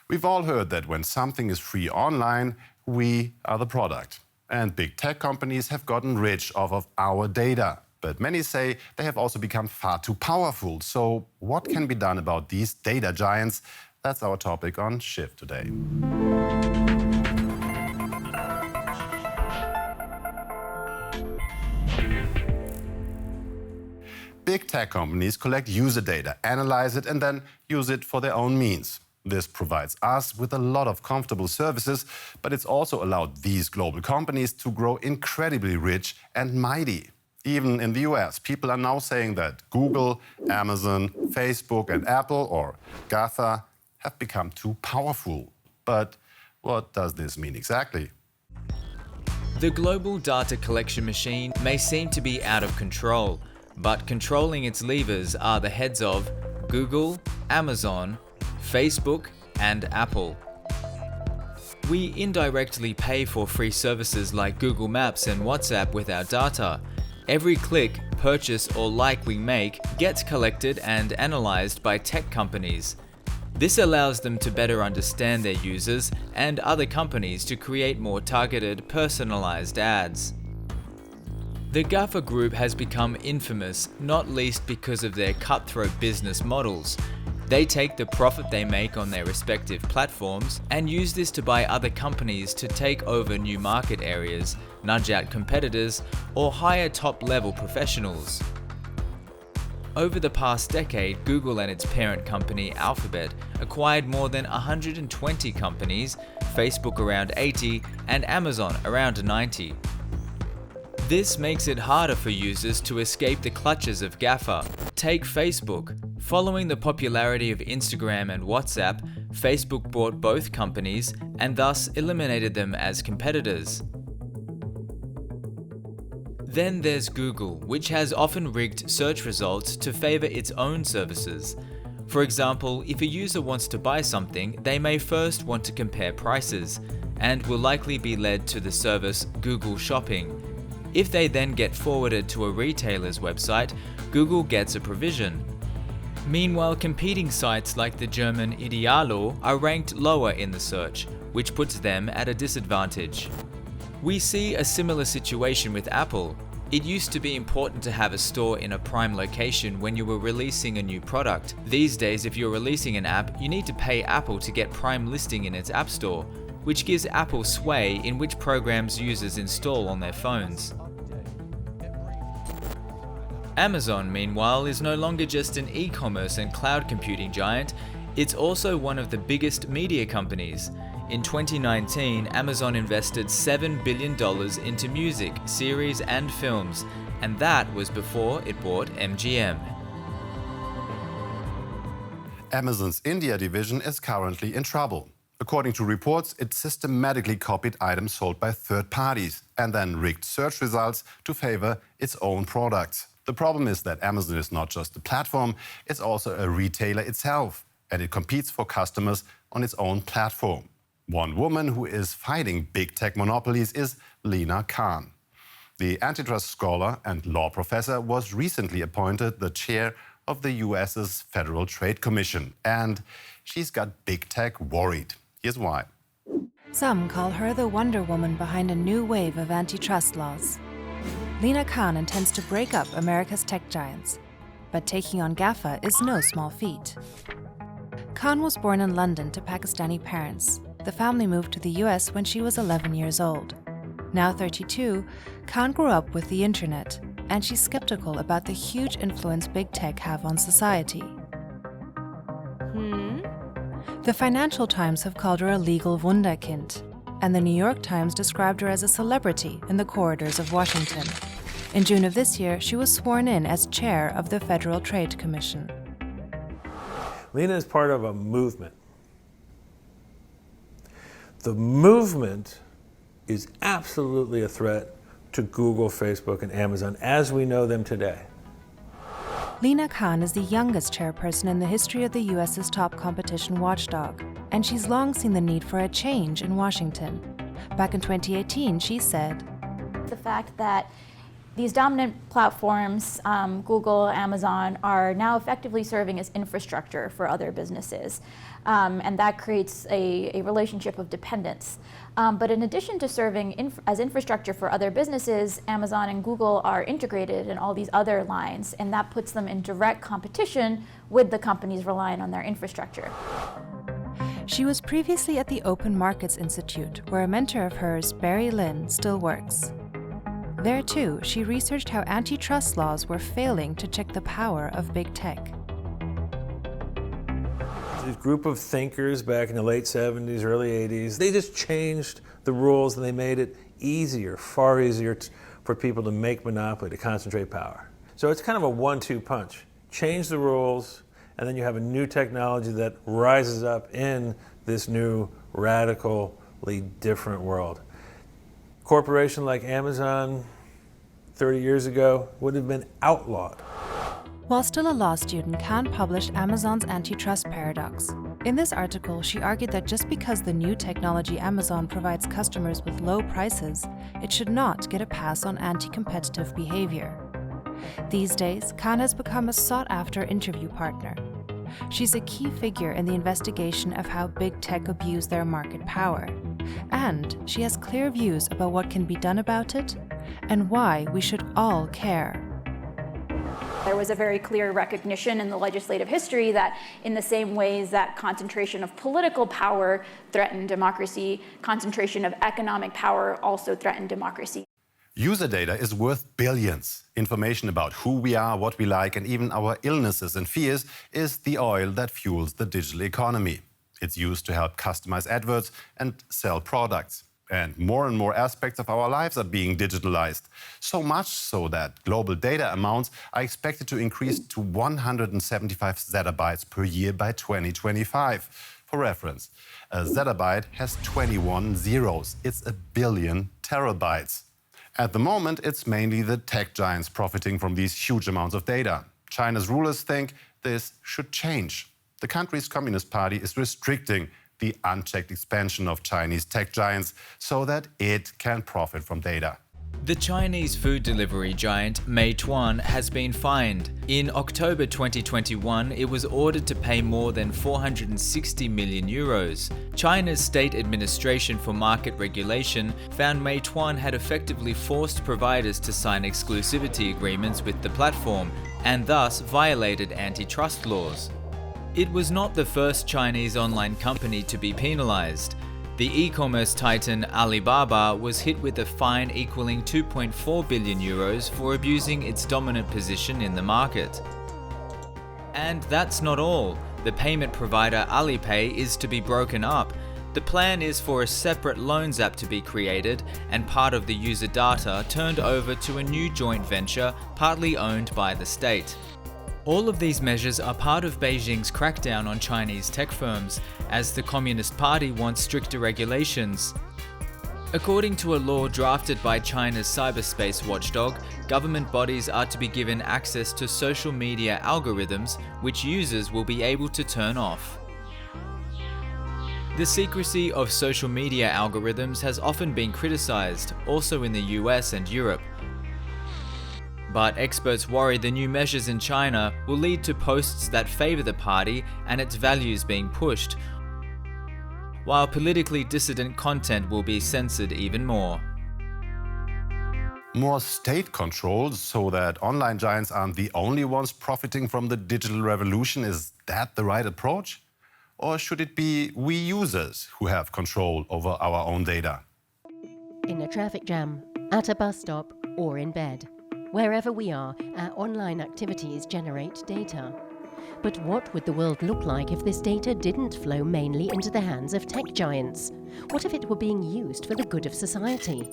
We've all heard that when something is free online, we are the product. And big tech companies have gotten rich off of our data. But many say they have also become far too powerful. So what can be done about these data giants? That's our topic on Shift today. Big tech companies collect user data, analyze it, and then use it for their own means. This provides us with a lot of comfortable services, but it's also allowed these global companies to grow incredibly rich and mighty. Even in the US, people are now saying that Google, Amazon, Facebook, and Apple, or GAFA, have become too powerful. But what does this mean exactly? The global data collection machine may seem to be out of control, but controlling its levers are the heads of Google, Amazon, Facebook, and Apple. We indirectly pay for free services like Google Maps and WhatsApp with our data. Every click, purchase, or like we make gets collected and analyzed by tech companies. This allows them to better understand their users and other companies to create more targeted, personalized ads. The GAFA group has become infamous, not least because of their cutthroat business models. They take the profit they make on their respective platforms and use this to buy other companies to take over new market areas, nudge out competitors, or hire top-level professionals. Over the past decade, Google and its parent company Alphabet acquired more than 120 companies, Facebook around 80, and Amazon around 90. This makes it harder for users to escape the clutches of GAFA. Take Facebook. Following the popularity of Instagram and WhatsApp, Facebook bought both companies and thus eliminated them as competitors. Then there's Google, which has often rigged search results to favor its own services. For example, if a user wants to buy something, they may first want to compare prices, and will likely be led to the service Google Shopping. If they then get forwarded to a retailer's website, Google gets a provision. Meanwhile, competing sites like the German Idealo are ranked lower in the search, which puts them at a disadvantage. We see a similar situation with Apple. It used to be important to have a store in a prime location when you were releasing a new product. These days, if you're releasing an app, you need to pay Apple to get prime listing in its app store, which gives Apple sway in which programs users install on their phones. Amazon, meanwhile, is no longer just an e-commerce and cloud computing giant, it's also one of the biggest media companies. In 2019, Amazon invested $7 billion into music, series, and films, and that was before it bought MGM. Amazon's India division is currently in trouble. According to reports, it systematically copied items sold by third parties and then rigged search results to favor its own products. The problem is that Amazon is not just a platform, it's also a retailer itself, and it competes for customers on its own platform. One woman who is fighting big tech monopolies is Lina Khan. The antitrust scholar and law professor was recently appointed the chair of the US's Federal Trade Commission, and she's got big tech worried. Here's why. Some call her the Wonder Woman behind a new wave of antitrust laws. Lina Khan intends to break up America's tech giants, but taking on GAFA is no small feat. Khan was born in London to Pakistani parents. The family moved to the US when she was 11 years old. Now 32, Khan grew up with the internet, and she's skeptical about the huge influence big tech have on society. The Financial Times have called her a legal Wunderkind, and the New York Times described her as a celebrity in the corridors of Washington. In June of this year, she was sworn in as chair of the Federal Trade Commission. Lina is part of a movement. The movement is absolutely a threat to Google, Facebook, and Amazon as we know them today. Lina Khan is the youngest chairperson in the history of the US's top competition watchdog, and she's long seen the need for a change in Washington. Back in 2018, she said, The fact that These dominant platforms, Google, Amazon, are now effectively serving as infrastructure for other businesses. And that creates a relationship of dependence. But in addition to serving as infrastructure for other businesses, Amazon and Google are integrated in all these other lines, and that puts them in direct competition with the companies relying on their infrastructure. She was previously at the Open Markets Institute, where a mentor of hers, Barry Lin, still works. There too, she researched how antitrust laws were failing to check the power of big tech. This group of thinkers back in the late 70s, early 80s, they just changed the rules and they made it easier, far easier for people to make monopoly, to concentrate power. So it's kind of a 1-2 punch. Change the rules, and then you have a new technology that rises up in this new, radically different world. Corporation like Amazon 30 years ago would have been outlawed. While still a law student, Khan published Amazon's antitrust paradox. In this article, she argued that just because the new technology Amazon provides customers with low prices, it should not get a pass on anti-competitive behavior. These days, Khan has become a sought-after interview partner. She's a key figure in the investigation of how big tech abuse their market power. And she has clear views about what can be done about it and why we should all care. There was a very clear recognition in the legislative history that in the same ways that concentration of political power threatened democracy, concentration of economic power also threatened democracy. User data is worth billions. Information about who we are, what we like, and even our illnesses and fears is the oil that fuels the digital economy. It's used to help customize adverts and sell products. And more aspects of our lives are being digitalized. So much so that global data amounts are expected to increase to 175 zettabytes per year by 2025. For reference, a zettabyte has 21 zeros. It's a billion terabytes. At the moment, it's mainly the tech giants profiting from these huge amounts of data. China's rulers think this should change. The country's Communist Party is restricting the unchecked expansion of Chinese tech giants so that it can profit from data. The Chinese food delivery giant Meituan has been fined. In October 2021, it was ordered to pay more than 460 million euros. China's State Administration for Market Regulation found Meituan had effectively forced providers to sign exclusivity agreements with the platform and thus violated antitrust laws. It was not the first Chinese online company to be penalized. The e-commerce titan Alibaba was hit with a fine equaling 2.4 billion euros for abusing its dominant position in the market. And that's not all. The payment provider Alipay is to be broken up. The plan is for a separate loans app to be created and part of the user data turned over to a new joint venture partly owned by the state. All of these measures are part of Beijing's crackdown on Chinese tech firms, as the Communist Party wants stricter regulations. According to a law drafted by China's cyberspace watchdog, government bodies are to be given access to social media algorithms which users will be able to turn off. The secrecy of social media algorithms has often been criticized, also in the US and Europe. But experts worry the new measures in China will lead to posts that favor the party and its values being pushed, while politically dissident content will be censored even more. More state control so that online giants aren't the only ones profiting from the digital revolution, is that the right approach? Or should it be we users who have control over our own data? In a traffic jam, at a bus stop, or in bed. Wherever we are, our online activities generate data. But what would the world look like if this data didn't flow mainly into the hands of tech giants? What if it were being used for the good of society?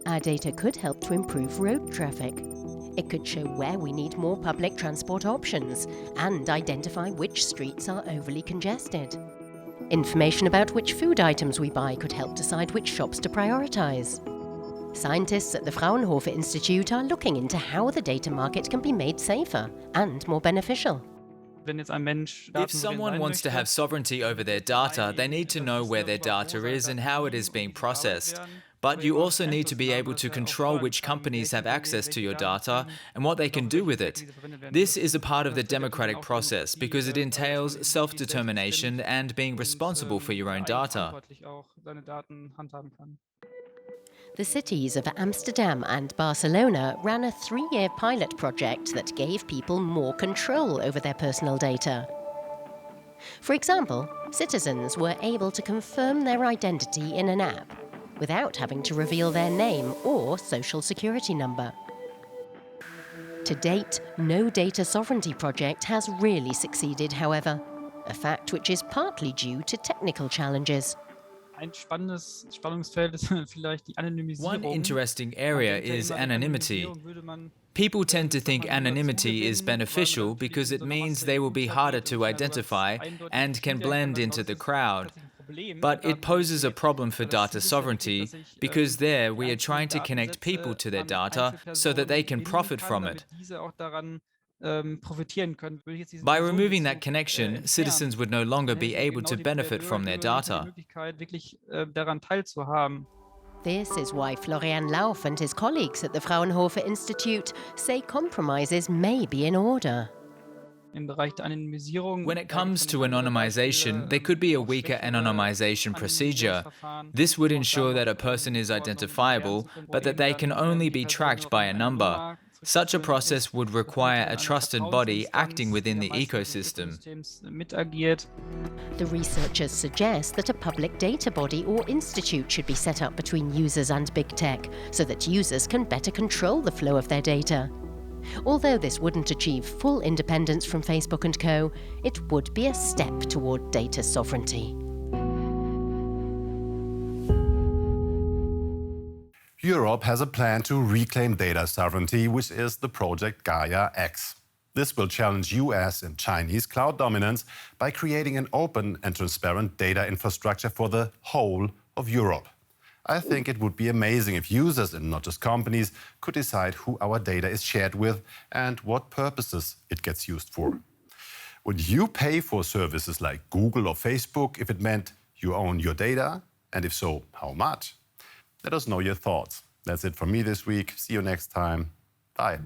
Our data could help to improve road traffic. It could show where we need more public transport options and identify which streets are overly congested. Information about which food items we buy could help decide which shops to prioritize. Scientists at the Fraunhofer Institute are looking into how the data market can be made safer and more beneficial. If someone wants to have sovereignty over their data, they need to know where their data is and how it is being processed. But you also need to be able to control which companies have access to your data and what they can do with it. This is a part of the democratic process because it entails self-determination and being responsible for your own data. The cities of Amsterdam and Barcelona ran a 3-year pilot project that gave people more control over their personal data. For example, citizens were able to confirm their identity in an app without having to reveal their name or social security number. To date, no data sovereignty project has really succeeded, however, a fact which is partly due to technical challenges. One interesting area is anonymity. People tend to think anonymity is beneficial because it means they will be harder to identify and can blend into the crowd. But it poses a problem for data sovereignty because there we are trying to connect people to their data so that they can profit from it. By removing that connection, citizens would no longer be able to benefit from their data. This is why Florian Lauf and his colleagues at the Fraunhofer Institute say compromises may be in order. When it comes to anonymization, there could be a weaker anonymization procedure. This would ensure that a person is identifiable, but that they can only be tracked by a number. Such a process would require a trusted body acting within the ecosystem. The researchers suggest that a public data body or institute should be set up between users and big tech, so that users can better control the flow of their data. Although this wouldn't achieve full independence from Facebook and co., it would be a step toward data sovereignty. Europe has a plan to reclaim data sovereignty, which is the project Gaia-X. This will challenge US and Chinese cloud dominance by creating an open and transparent data infrastructure for the whole of Europe. I think it would be amazing if users and not just companies could decide who our data is shared with and what purposes it gets used for. Would you pay for services like Google or Facebook if it meant you own your data? And if so, how much? Let us know your thoughts. That's it from me this week. See you next time. Bye.